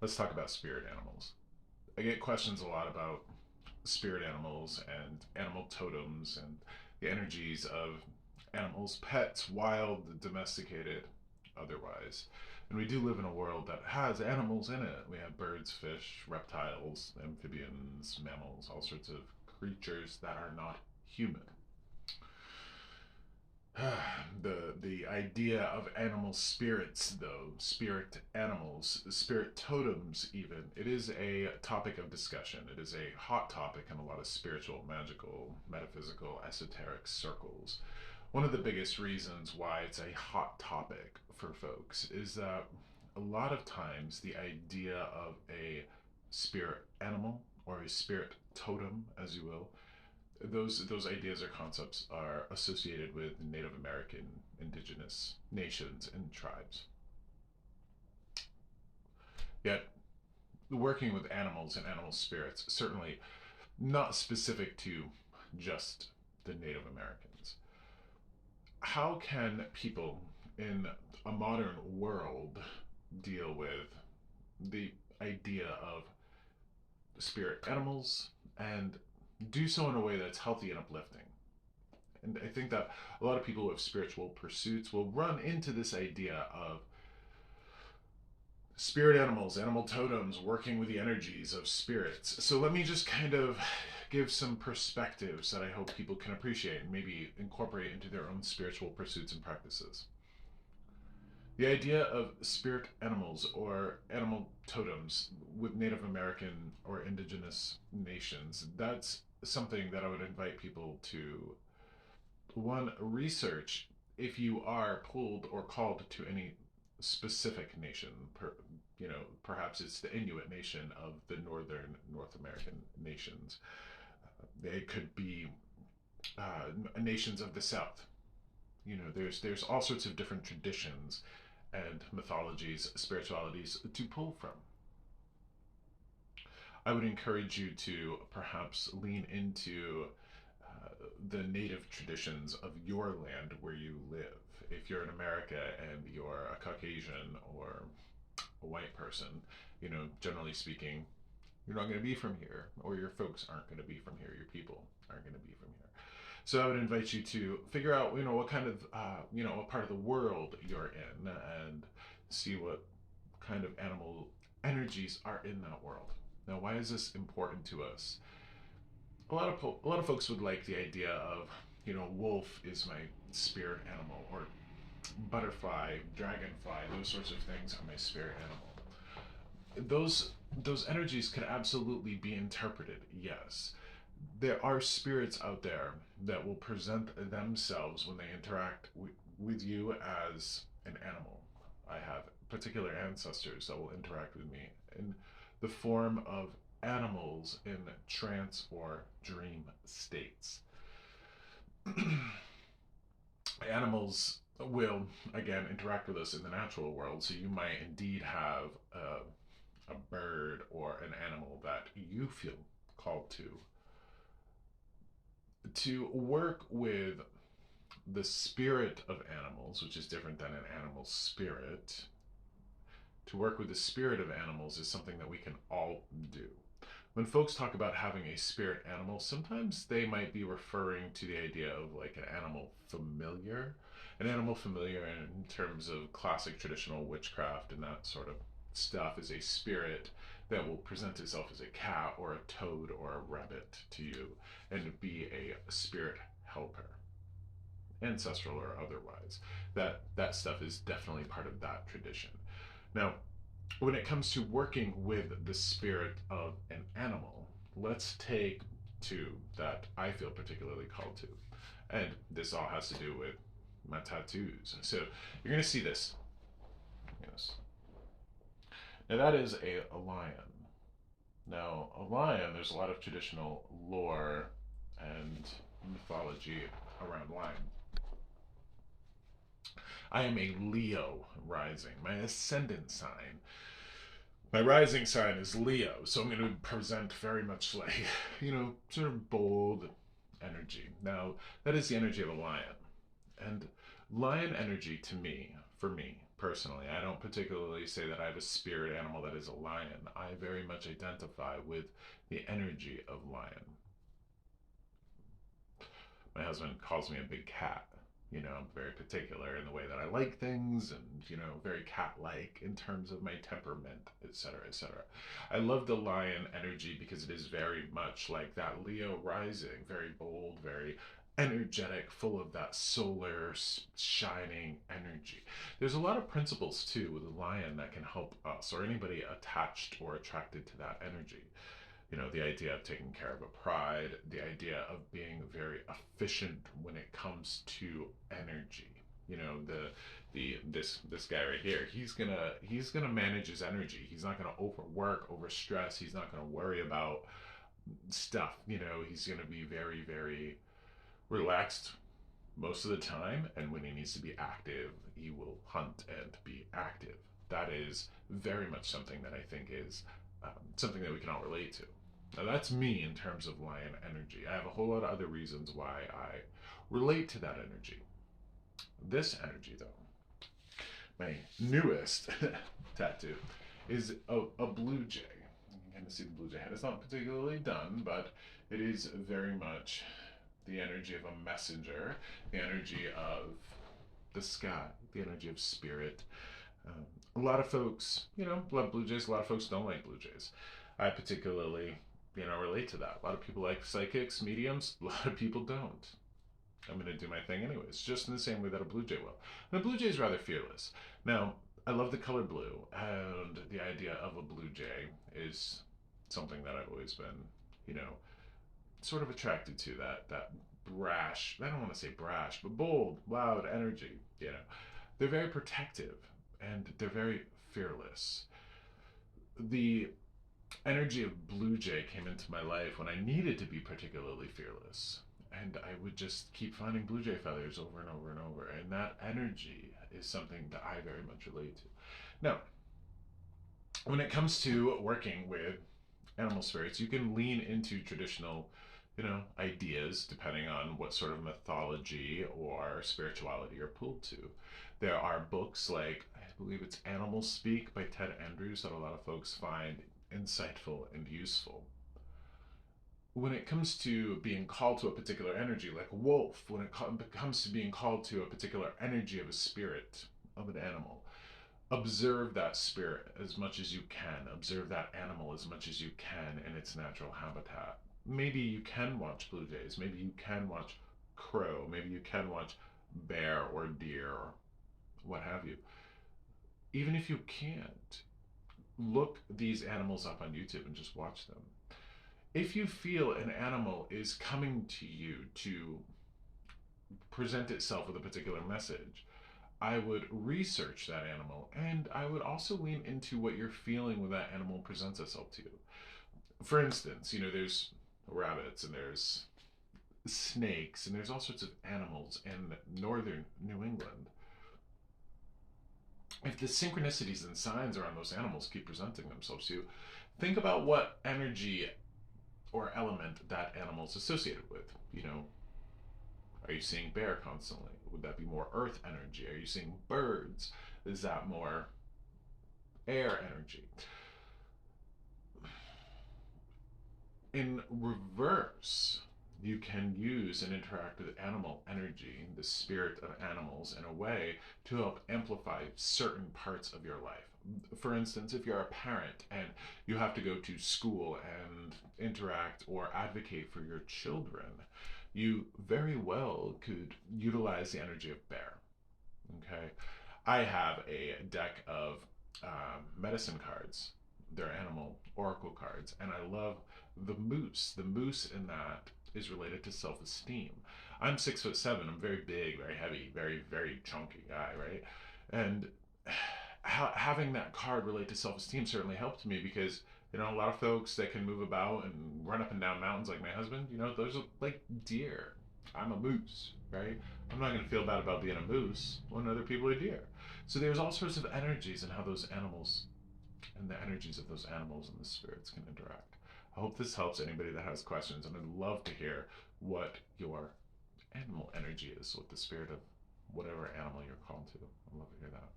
Let's talk about spirit animals. I get questions a lot about spirit animals and animal totems and the energies of animals, pets, wild, domesticated, otherwise. And we do live in a world that has animals in it. We have birds, fish, reptiles, amphibians, mammals, all sorts of creatures that are not human. The idea of animal spirits, though, spirit animals, spirit totems, even, it is a topic of discussion. It is a hot topic in a lot of spiritual, magical, metaphysical, esoteric circles. One of the biggest reasons why it's a hot topic for folks is that a lot of times the idea of a spirit animal or a spirit totem, as you will, those ideas or concepts are associated with Native American indigenous nations and tribes. Yet, working with animals and animal spirits certainly not specific to just the Native Americans. How can people in a modern world deal with the idea of spirit animals and do so in a way that's healthy and uplifting? And I think that a lot of people with spiritual pursuits will run into this idea of spirit animals, animal totems, working with the energies of spirits. So let me just kind of give some perspectives that I hope people can appreciate and maybe incorporate into their own spiritual pursuits and practices. The idea of spirit animals or animal totems with Native American or indigenous nations, that's something that I would invite people to one, research if you are pulled or called to any specific nation. Perhaps it's the Inuit nation of the northern North American nations. They could be nations of the South. There's all sorts of different traditions and mythologies, spiritualities to pull from. I would encourage you to perhaps lean into the native traditions of your land where you live. If you're in America and you're a Caucasian or a white person, generally speaking, you're not going to be from here, or your folks aren't going to be from here, your people aren't going to be from here. So I would invite you to figure out, what kind of, what part of the world you're in, and see what kind of animal energies are in that world. Now, why is this important to us? A lot of folks would like the idea of, wolf is my spirit animal, or butterfly, dragonfly, those sorts of things are my spirit animal. Those energies could absolutely be interpreted, yes. There are spirits out there that will present themselves when they interact with you as an animal. I have particular ancestors that will interact with me in the form of animals in trance or dream states. Animals will, again, interact with us in the natural world, so you might indeed have a bird or an animal that you feel called to work with the spirit of animals, which is different than an animal spirit. To work with the spirit of animals is something that we can all do. When folks talk about having a spirit animal, sometimes they might be referring to the idea of like an animal familiar. An animal familiar in terms of classic traditional witchcraft and that sort of stuff is a spirit that will present itself as a cat or a toad or a rabbit to you and be a spirit helper, ancestral or otherwise. That stuff is definitely part of that tradition. Now, when it comes to working with the spirit of an animal, let's take two that I feel particularly called to. And this all has to do with my tattoos. So you're going to see this. Yes. Now, that is a lion. Now, a lion, there's a lot of traditional lore and mythology around lion. I am a Leo rising, my ascendant sign. My rising sign is Leo, so I'm going to present very much like, sort of bold energy. Now, that is the energy of a lion. And lion energy to me, for me personally. I don't particularly say that I have a spirit animal that is a lion. I very much identify with the energy of lion. My husband calls me a big cat. You know, I'm very particular in the way that I like things and, you know, very cat-like in terms of my temperament, etc., etc. I love the lion energy because it is very much like that Leo rising, very bold, very energetic, full of that solar shining energy. There's a lot of principles too with the lion that can help us or anybody attached or attracted to that energy. You know, the idea of taking care of a pride, the idea of being very efficient when it comes to energy. You know, this guy right here, he's gonna manage his energy. He's not gonna overwork, overstress. He's not gonna worry about stuff. You know, he's gonna be very, very relaxed most of the time, and when he needs to be active, he will hunt and be active. That is very much something that I think is something that we can all relate to. Now, that's me in terms of lion energy. I have a whole lot of other reasons why I relate to that energy. This energy, though, my newest tattoo, is a blue jay. You can kind of see the blue jay head. It's not particularly done, but it is very much the energy of a messenger, the energy of the sky, the energy of spirit. A lot of folks, you know, love blue jays. A lot of folks don't like blue jays. I particularly, you know, relate to that. A lot of people like psychics, mediums. A lot of people don't. I'm going to do my thing anyways, just in the same way that a blue jay will. And a blue jay is rather fearless. Now, I love the color blue, and the idea of a blue jay is something that I've always been, you know, sort of attracted to. That brash, I don't want to say brash, but bold, loud energy. You know, they're very protective and they're very fearless. The energy of blue jay came into my life when I needed to be particularly fearless. And I would just keep finding blue jay feathers over and over and over. And that energy is something that I very much relate to. Now, when it comes to working with animal spirits, you can lean into traditional, you know, ideas depending on what sort of mythology or spirituality you're pulled to. There are books like, I believe it's Animal Speak by Ted Andrews, that a lot of folks find insightful and useful. When it comes to being called to a particular energy, like a wolf, when it comes to being called to a particular energy of a spirit, of an animal, observe that spirit as much as you can. Observe that animal as much as you can in its natural habitat. Maybe you can watch blue jays. Maybe you can watch crow. Maybe you can watch bear or deer or what have you. Even if you can't, look these animals up on YouTube and just watch them. If you feel an animal is coming to you to present itself with a particular message, I would research that animal, and I would also lean into what you're feeling when that animal presents itself to you. For instance, you know, there's rabbits and there's snakes and there's all sorts of animals in northern New England. If the synchronicities and signs around those animals keep presenting themselves to you, think about what energy or element that animal's associated with. You know, are you seeing bear constantly? Would that be more earth energy? Are you seeing birds? Is that more air energy? In reverse, you can use and interact with animal energy, the spirit of animals, in a way to help amplify certain parts of your life. For instance, if you're a parent and you have to go to school and interact or advocate for your children, you very well could utilize the energy of bear. Okay, I have a deck of medicine cards. They're animal oracle cards, and I love the moose. The moose in that is related to self-esteem. I'm 6'7". I'm very big, very heavy, very, very chunky guy, right? And having that card relate to self-esteem certainly helped me because, you know, a lot of folks that can move about and run up and down mountains like my husband, you know, those are like deer. I'm a moose, right? I'm not going to feel bad about being a moose when other people are deer. So there's all sorts of energies and how those animals and the energies of those animals and the spirits can interact. I hope this helps anybody that has questions, and I'd love to hear what your animal energy is, what the spirit of whatever animal you're called to. I'd love to hear that.